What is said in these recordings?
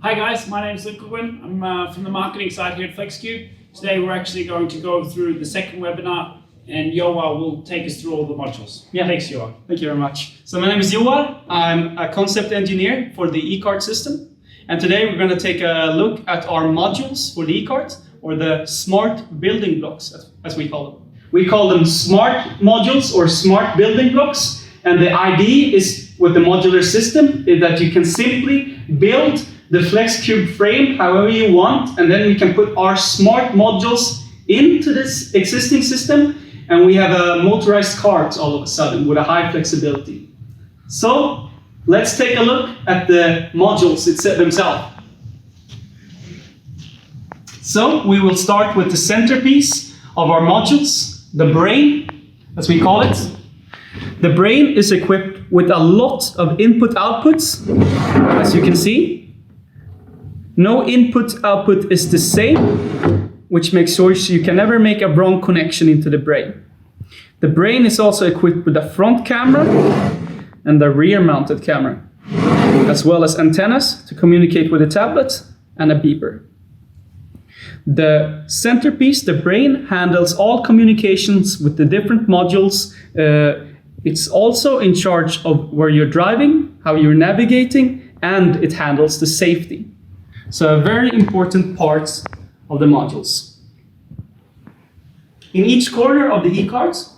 Hi guys, my name is Luke. I'm from the marketing side here at FlexQube. Today we're actually going to go through the second webinar and Joar will take us through all the modules. Yeah. Thanks, Joar. Thank you very much. So my name is Joar. I'm a concept engineer for the Ecards system. And today we're going to take a look at our modules for the Ecards, or the smart building blocks, as we call them. We call them smart modules or smart building blocks. And the idea is with the modular system is that you can simply build the FlexQube frame however you want, and then we can put our smart modules into this existing system, and we have motorized carts all of a sudden with a high flexibility. So let's take a look at the modules themselves. So we will start with the centerpiece of our modules, the brain, as we call it. The brain is equipped with a lot of input-outputs, as you can see. No input-output is the same, which makes sure you can never make a wrong connection into the brain. The brain is also equipped with a front camera and a rear-mounted camera, as well as antennas to communicate with a tablet and a beeper. The centerpiece, the brain, handles all communications with the different modules. It's also in charge of where you're driving, how you're navigating, and it handles the safety. So a very important part of the modules. In each corner of the Ecards,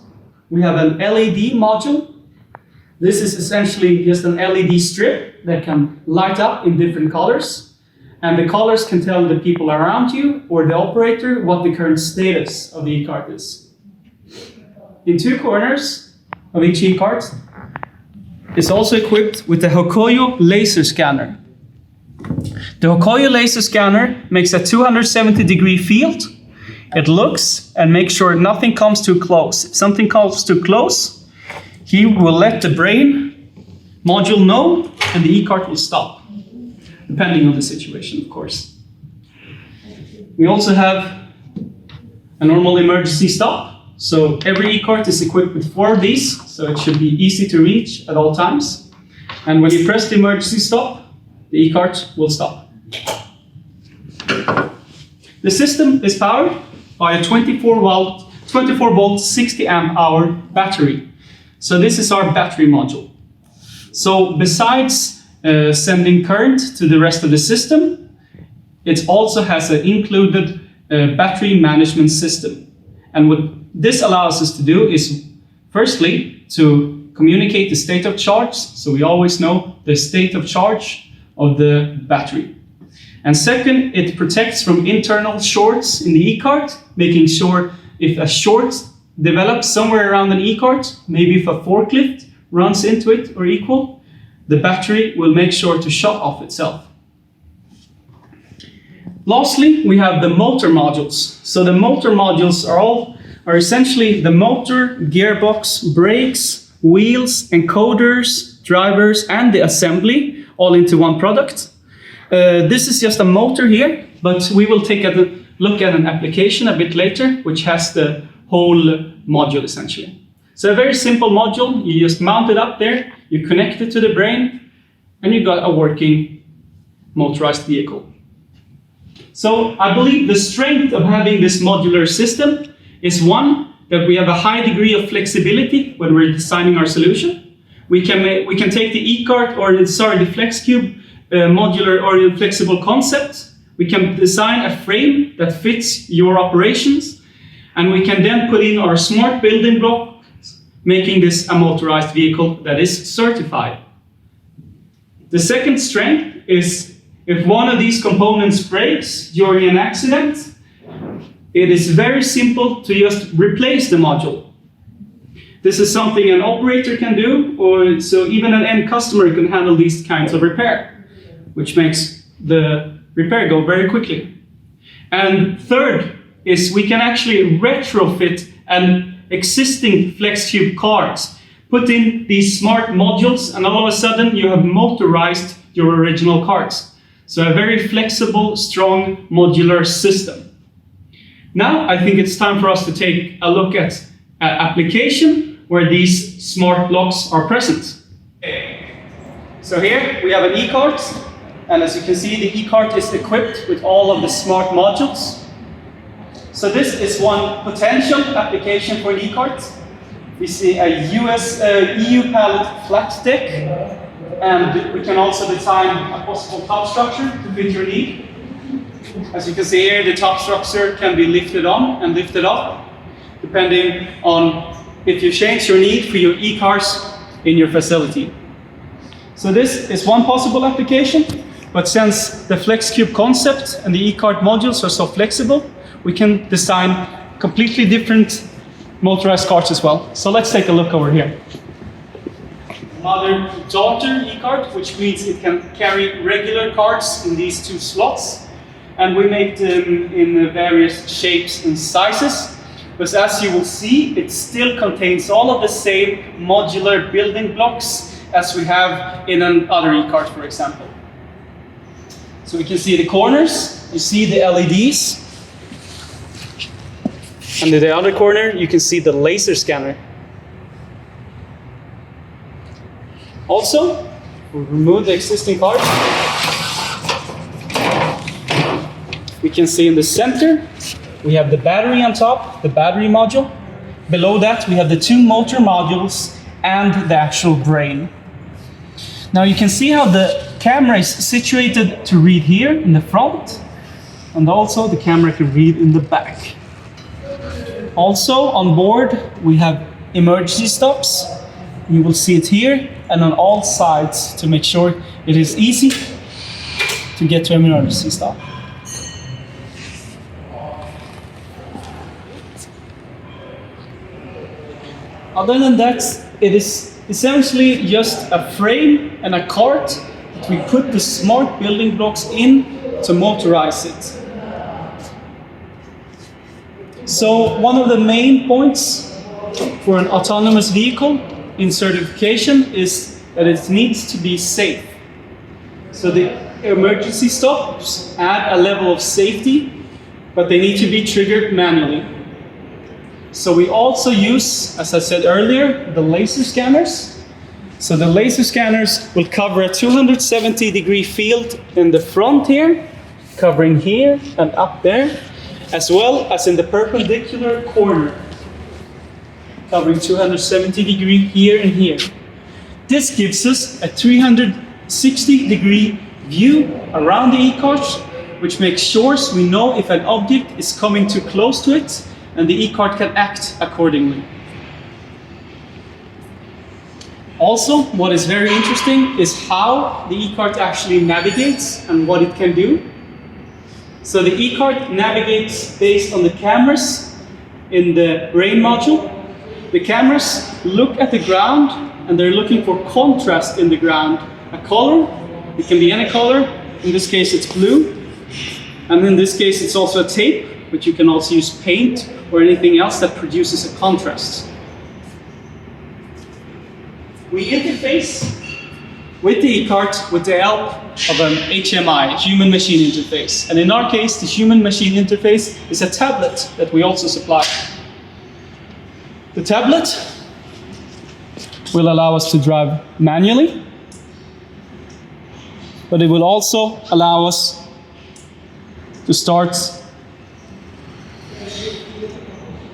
we have an LED module. This is essentially just an LED strip that can light up in different colors. And the colors can tell the people around you or the operator what the current status of the Ecard is. In two corners of each Ecard is also equipped with the Hokoyo laser scanner. The Hokoyo laser scanner makes a 270-degree field. It looks and makes sure nothing comes too close. If something comes too close, he will let the brain module know and the Ecard will stop, depending on the situation, of course. We also have a normal emergency stop. So every Ecard is equipped with 4 of these, so it should be easy to reach at all times. And when you press the emergency stop, the Ecard will stop. The system is powered by a 24 volt 60 amp hour battery. So this is our battery module. So besides sending current to the rest of the system, it also has an included battery management system. And what this allows us to do is, firstly, to communicate the state of charge, so we always know the state of charge of the battery. And second, it protects from internal shorts in the Ecard, making sure if a short develops somewhere around an Ecard, maybe if a forklift runs into it or equal, the battery will make sure to shut off itself. Lastly, we have the motor modules. So the motor modules are essentially the motor, gearbox, brakes, wheels, encoders, drivers, and the assembly all into one product. This is just a motor here, but we will take a look at an application a bit later, which has the whole module essentially. So a very simple module, you just mount it up there, you connect it to the brain, and you got a working motorized vehicle. So I believe the strength of having this modular system is one, that we have a high degree of flexibility when we're designing our solution. We can take the Ecard or the FlexQube modular or flexible concept. We can design a frame that fits your operations, and we can then put in our smart building blocks, making this a motorized vehicle that is certified. The second strength is if one of these components breaks during an accident, it is very simple to just replace the module. This is something an operator can do, or so even an end customer can handle these kinds of repair, which makes the repair go very quickly. And third is we can actually retrofit an existing FlexQube cards, put in these smart modules, and all of a sudden you have motorized your original cards. So a very flexible, strong, modular system. Now I think it's time for us to take a look at an application where these smart blocks are present. So here we have an Ecards And as you can see, the e-cart is equipped with all of the smart modules. So this is one potential application for an e-cart. We see a EU pallet flat deck, and we can also design a possible top structure to fit your need. As you can see here, the top structure can be lifted on and lifted up, depending on if you change your need for your e-cars in your facility. So this is one possible application, but since the FlexQube concept and the e-cart modules are so flexible, we can design completely different motorized carts as well. So let's take a look over here. Another daughter e-cart, which means it can carry regular carts in these two slots. And we make them in various shapes and sizes. But as you will see, it still contains all of the same modular building blocks as we have in another e-cart, for example. So we can see the corners, you see the LEDs. And in the other corner, you can see the laser scanner. Also, we remove the existing card. We can see in the center, we have the battery on top, the battery module. Below that, we have the two motor modules and the actual brain. Now you can see how the camera is situated to read here in the front, and also the camera can read in the back. Also on board, we have emergency stops. You will see it here and on all sides to make sure it is easy to get to an emergency stop. Other than that, it is essentially just a frame and a cart that we put the smart building blocks in to motorize it. So one of the main points for an autonomous vehicle in certification is that it needs to be safe. So the emergency stops add a level of safety, but they need to be triggered manually. So we also use, as I said earlier, the laser scanners. So the laser scanners will cover a 270-degree field in the front here, covering here and up there, as well as in the perpendicular corner, covering 270 here and here. This gives us a 360-degree view around the e-cart, which makes sure we know if an object is coming too close to it, and the e-cart can act accordingly. Also, what is very interesting is how the e-cart actually navigates and what it can do. So the e-cart navigates based on the cameras in the brain module. The cameras look at the ground and they're looking for contrast in the ground. A color, it can be any color, in this case it's blue. And in this case it's also a tape, but you can also use paint or anything else that produces a contrast. We interface with the e-cart with the help of an HMI, human-machine interface. And in our case, the human-machine interface is a tablet that we also supply. The tablet will allow us to drive manually, but it will also allow us to start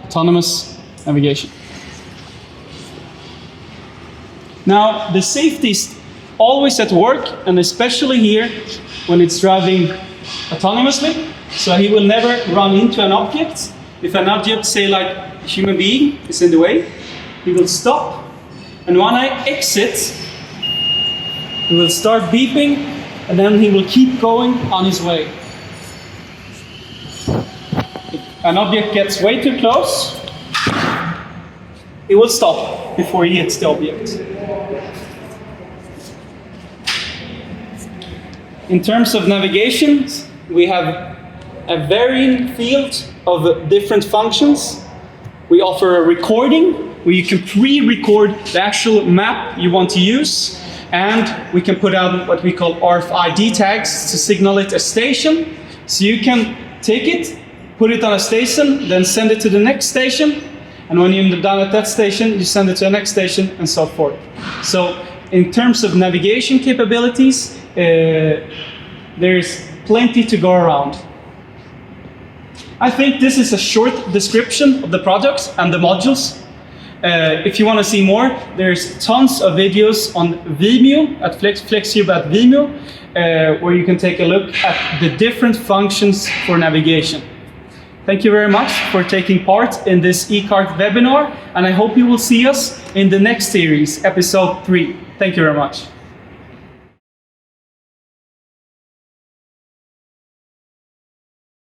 autonomous navigation. Now, the safety is always at work, and especially here when it's driving autonomously. So he will never run into an object. If an object, say like a human being, is in the way, he will stop. And when I exit, he will start beeping, and then he will keep going on his way. If an object gets way too close, he will stop before he hits the object. In terms of navigation, we have a varying field of different functions. We offer a recording where you can pre-record the actual map you want to use, and we can put out what we call RFID tags to signal it a station. So you can take it, put it on a station, then send it to the next station, and when you're done at that station, you send it to the next station, and so forth. So in terms of navigation capabilities, there's plenty to go around. I think this is a short description of the products and the modules. If you want to see more, there's tons of videos on Vimeo, at FlexQube at Vimeo, where you can take a look at the different functions for navigation. Thank you very much for taking part in this Ecards webinar, and I hope you will see us in the next series, episode 3. Thank you very much.